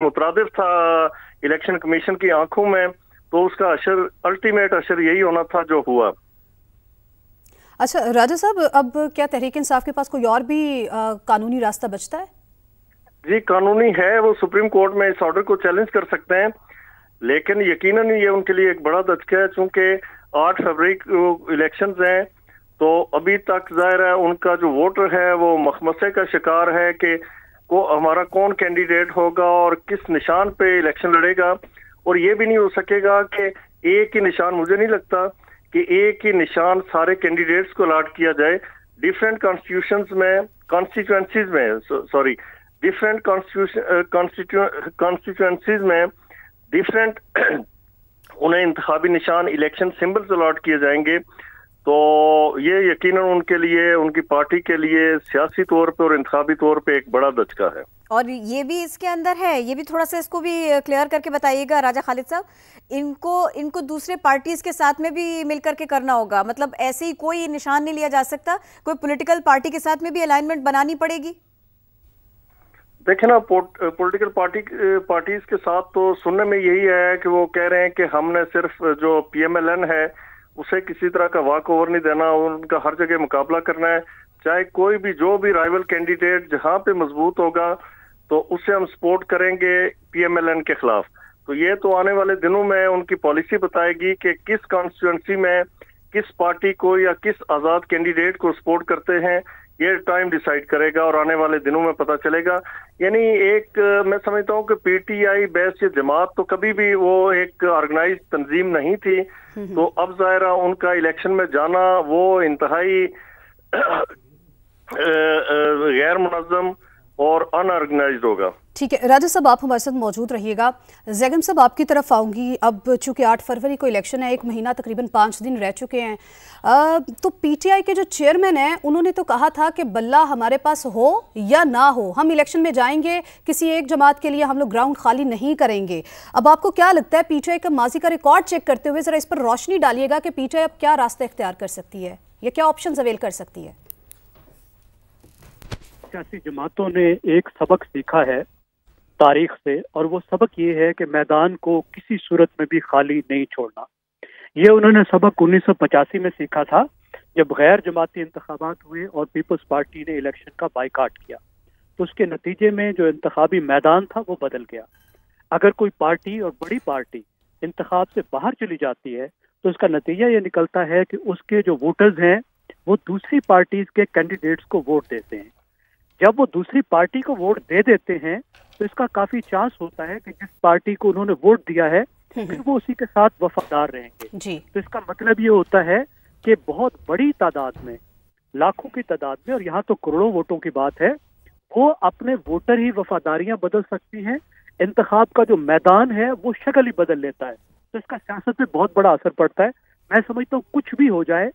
मुतरादिफ था election commission की आंखों में, तो उसका असर, अल्टीमेट असर यही होना था जो हुआ। अच्छा राजा साहब, अब क्या तहरीक इंसाफ के पास कोई और भी कानूनी रास्ता बचता है? जी कानूनी है, वो सुप्रीम कोर्ट में इस ऑर्डर को चैलेंज कर सकते हैं, लेकिन यकीनन ये उनके लिए एक बड़ा धचका है। चूंकि 8 फरवरी को इलेक्शंस हैं, तो अभी तक जाहिर है उनका जो वोटर है वो मखमसे का शिकार है कि हमारा कौन कैंडिडेट होगा और किस निशान पे इलेक्शन लड़ेगा। और ये भी नहीं हो सकेगा कि एक ही निशान, मुझे नहीं लगता कि एक ही निशान सारे कैंडिडेट्स को अलॉट किया जाए। डिफरेंट कॉन्स्टिट्यूएंसीज में डिफरेंट कॉन्स्टिट्यूएंसीज में डिफरेंट उन्हें इंतखाबी निशान, इलेक्शन सिंबल्स अलॉट किए जाएंगे। तो ये यकीनन उनके लिए, उनकी पार्टी के लिए सियासी तौर पे और इंतखाबी तौर पे एक बड़ा धचका है। और ये भी इसके अंदर है, ये भी थोड़ा सा इसको भी क्लियर करके बताइएगा राजा खालिद साहब। इनको दूसरे पार्टीज के साथ में भी मिलकर के करना होगा, मतलब ऐसे ही कोई निशान नहीं लिया जा सकता, कोई पॉलिटिकल पार्टी के साथ में भी अलाइनमेंट बनानी पड़ेगी। देखिए ना, पॉलिटिकल पार्टीज के साथ तो सुनने में यही है कि वो कह रहे हैं कि हमने सिर्फ जो PMLN है उसे किसी तरह का वॉक ओवर नहीं देना, उनका हर जगह मुकाबला करना है। चाहे कोई भी, जो भी राइवल कैंडिडेट जहां पे मजबूत होगा तो उससे हम सपोर्ट करेंगे PMLN के खिलाफ। तो ये तो आने वाले दिनों में उनकी पॉलिसी बताएगी कि किस कॉन्स्टिट्यूएंसी में किस पार्टी को या किस आजाद कैंडिडेट को सपोर्ट करते हैं, ये टाइम डिसाइड करेगा और आने वाले दिनों में पता चलेगा। यानी एक मैं समझता हूँ कि PTI बेस ये जमात तो कभी भी वो एक ऑर्गेनाइज तंजीम नहीं थी, तो अब ज़ाहिरा उनका इलेक्शन में जाना वो इंतहाई गैर मुनज़्ज़म और अनऑर्गेनाइज्ड होगा। ठीक है राजा साहब, आप हमारे साथ मौजूद रहिएगा। ज़ैगम साहब, आपकी तरफ आऊँगी। अब चूंकि 8 फरवरी को इलेक्शन है, 1 महीना तकरीबन 5 दिन रह चुके हैं, तो PTI के जो चेयरमैन हैं उन्होंने तो कहा था कि बल्ला हमारे पास हो या ना हो, हम इलेक्शन में जाएंगे, किसी एक जमात के लिए हम लोग ग्राउंड खाली नहीं करेंगे। अब आपको क्या लगता है, PTI का माजी का रिकॉर्ड चेक करते हुए ज़रा इस पर रोशनी डालिएगा कि PTI अब क्या रास्ता इख्तियार कर सकती है या क्या ऑप्शन अवेल कर सकती है? सियासी जमातों ने एक सबक सीखा है तारीख से, और वो सबक ये है कि मैदान को किसी सूरत में भी खाली नहीं छोड़ना। ये उन्होंने सबक 1985 में सीखा था, जब गैर जमाती इंतखाबात हुए और पीपल्स पार्टी ने इलेक्शन का बाइकाट किया, तो उसके नतीजे में जो इंतखाबी मैदान था वो बदल गया। अगर कोई पार्टी, और बड़ी पार्टी, इंतखाब से बाहर चली जाती है तो उसका नतीजा ये निकलता है कि उसके जो वोटर्स हैं वो दूसरी पार्टीज के कैंडिडेट्स को वोट देते हैं। जब वो दूसरी पार्टी को वोट दे देते हैं तो इसका काफी चांस होता है कि जिस पार्टी को उन्होंने वोट दिया है फिर वो उसी के साथ वफादार रहेंगे जी। तो इसका मतलब ये होता है कि बहुत बड़ी तादाद में, लाखों की तादाद में, और यहाँ तो करोड़ों वोटों की बात है, वो अपने वोटर ही वफादारियां बदल सकती हैं। इंतखाब का जो मैदान है वो शक्ल ही बदल लेता है, तो इसका सियासत पे बहुत बड़ा असर पड़ता है। मैं समझता हूँ कुछ भी हो जाए,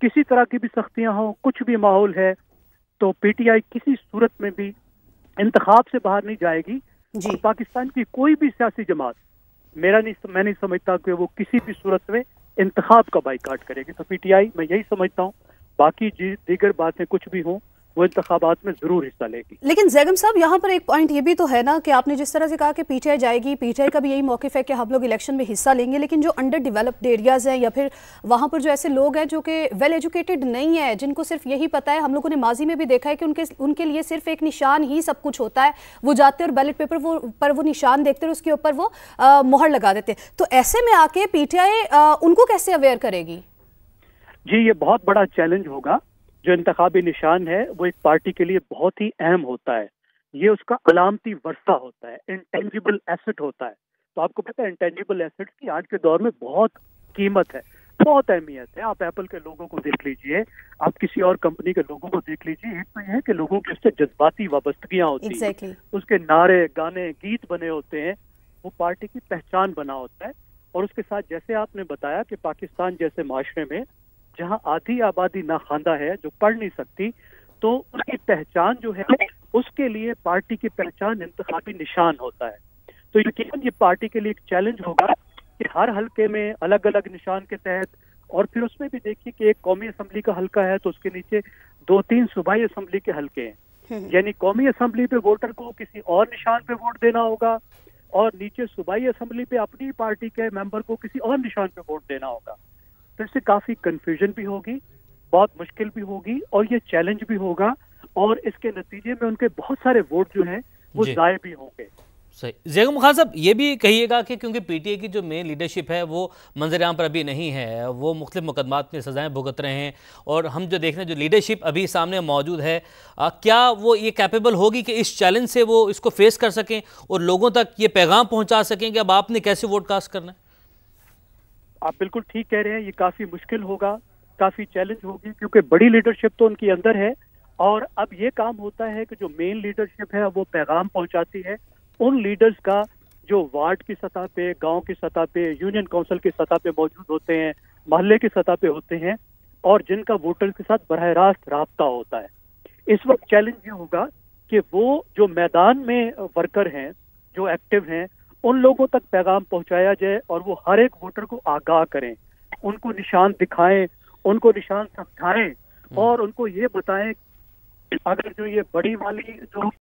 किसी तरह की भी सख्तियां हो, कुछ भी माहौल है, तो PTI किसी सूरत में भी इंतखाब से बाहर नहीं जाएगी जी। और पाकिस्तान की कोई भी सियासी जमात, मैं नहीं समझता कि वो किसी भी सूरत में इंतखाब का बाइकाट करेगी। तो PTI, मैं यही समझता हूँ, बाकी दीगर बातें कुछ भी हों, वो इंतखाबात में जरूर हिस्सा लेगी। लेकिन ज़ैगम साहब, यहाँ पर एक पॉइंट ये भी तो है ना कि आपने जिस तरह से कहा कि PTI जाएगी, PTI का भी यही मौक़िफ़ है कि हम लोग इलेक्शन में हिस्सा लेंगे, लेकिन जो अंडर डेवलप्ड एरियाज़ हैं या फिर वहाँ पर जो ऐसे लोग हैं जो कि वेल एजुकेटेड नहीं है, जिनको सिर्फ यही पता है, हम लोगों ने माजी में भी देखा है कि उनके लिए सिर्फ एक निशान ही सब कुछ होता है, वो जाते और बैलेट पेपर पर वो निशान देखते और उसके ऊपर वो मोहर लगा देते। तो ऐसे में आके PTI उनको कैसे अवेयर करेगी? जी, ये बहुत बड़ा चैलेंज होगा। जो इंतखाबी निशान है वो एक पार्टी के लिए बहुत ही अहम होता है, ये उसका अलामती वर्सा होता है, इंटेंजिबल एसेट होता है। तो आपको पता है इंटेंजिबल एसेट्स की आज के दौर में बहुत कीमत है, बहुत अहमियत है। आप एप्पल के लोगों को देख लीजिए, आप किसी और कंपनी के लोगों को देख लीजिए, एक तो ये है कि लोगों की उससे जज्बाती वाबस्तगियां होती हैं, उसके नारे, गाने, गीत बने होते हैं, वो पार्टी की पहचान बना होता है। और उसके साथ जैसे आपने बताया कि पाकिस्तान जैसे माशरे में जहां आधी आबादी नाखांदा है, जो पढ़ नहीं सकती, तो उसकी पहचान जो है, उसके लिए पार्टी की पहचान इंतखाबी निशान होता है। तो यकीनन ये पार्टी के लिए एक चैलेंज होगा कि हर हलके में अलग अलग निशान के तहत, और फिर उसमें भी देखिए कि एक कौमी असम्बली का हल्का है तो उसके नीचे 2-3 सूबाई असम्बली के हल्के हैं, यानी कौमी असम्बली पे वोटर को किसी और निशान पे वोट देना होगा और नीचे सूबाई असम्बली पे अपनी पार्टी के मेंबर को किसी और निशान पे वोट देना होगा। तो इससे काफी कंफ्यूजन भी होगी, बहुत मुश्किल भी होगी और ये चैलेंज भी होगा और इसके नतीजे में उनके बहुत सारे वोट जो हैं वो जाए भी होंगे। सही। ज़ैगम खान साहब, ये भी कहिएगा कि क्योंकि पीटीआई की जो मेन लीडरशिप है वो मंजर-ए-आम पर अभी नहीं है, वो मुख्तलिफ मुकदमात में सजाएं भुगत रहे हैं और हम जो देख रहे हैं जो लीडरशिप अभी सामने मौजूद है, क्या वो ये कैपेबल होगी कि इस चैलेंज से वो इसको फेस कर सकें और लोगों तक ये पैगाम पहुंचा सकें कि अब आपने कैसे वोट कास्ट करना है? आप बिल्कुल ठीक कह रहे हैं, ये काफी मुश्किल होगा, काफी चैलेंज होगी क्योंकि बड़ी लीडरशिप तो उनकी अंदर है और अब ये काम होता है कि जो मेन लीडरशिप है वो पैगाम पहुंचाती है उन लीडर्स का जो वार्ड की सतह पे, गांव की सतह पे, यूनियन काउंसिल की सतह पे मौजूद होते हैं, मोहल्ले की सतह पे होते हैं और जिनका वोटर के साथ बरह रास्त राब्ता होता है। इस वक्त चैलेंज ये होगा कि वो जो मैदान में वर्कर हैं, जो एक्टिव हैं, उन लोगों तक पैगाम पहुंचाया जाए और वो हर एक वोटर को आगाह करें, उनको निशान दिखाएं, उनको निशान समझाएं और उनको ये बताएं अगर जो ये बड़ी वाली जो